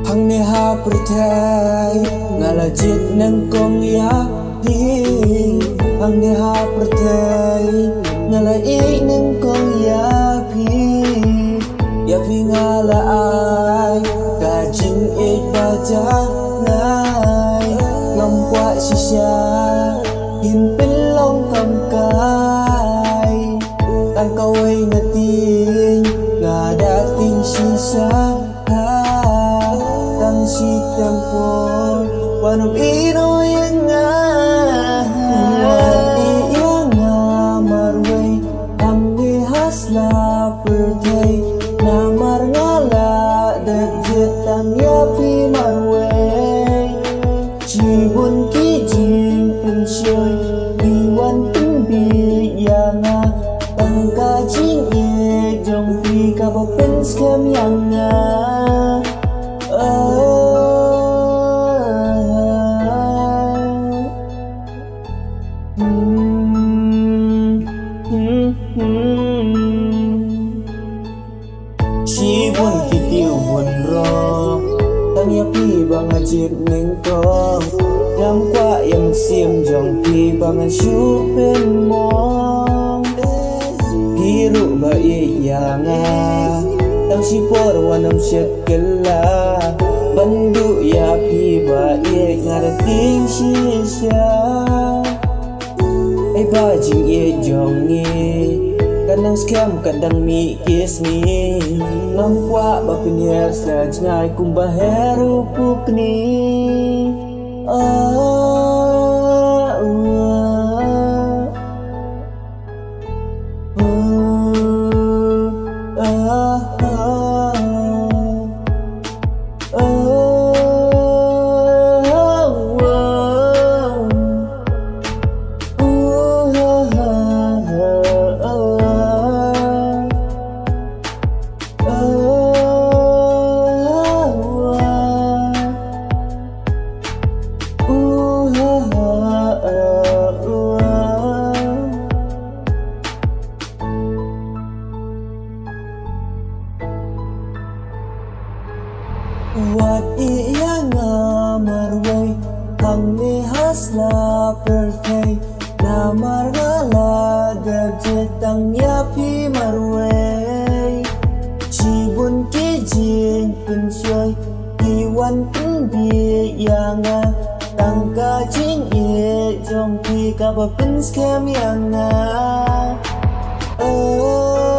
hang ne ha pertai ngalajit nang kong ya hi hang ne ha pertai ngalai nang kong ya pi ngala ai kajing e baja nai ngam kwa shisha hin pelong kam kai tan kau ai ngating ngadating sisa tang si tempo wanum ino yang marway ang hasla perday namar ngala dagjetang yapi marway cibun kijing pensyoy diwan tumbi yanga tangka jing e jong pi kabapen skam yanga Chi buồn khi tiêu buồn ro tăng ya pi bằng a chết neng to ngam qua em xiêm dòng pi bằng a chu pen mong pi ru ba ye ya nga tang si por wanam shet kella bandu ya pi ba ye ngar ting si sha ai ba jing ye jong ni kadang scam kadang mi kiss ni nampak bapinyer sajngai kumbaheru pukni Wat iya ngamarway hang ne hasla perfect namar ngala dagjetang yapi marway cibun kijing pensyoy iwan tumbi yanga tangka jing e jong pi kabapen skam yanga oh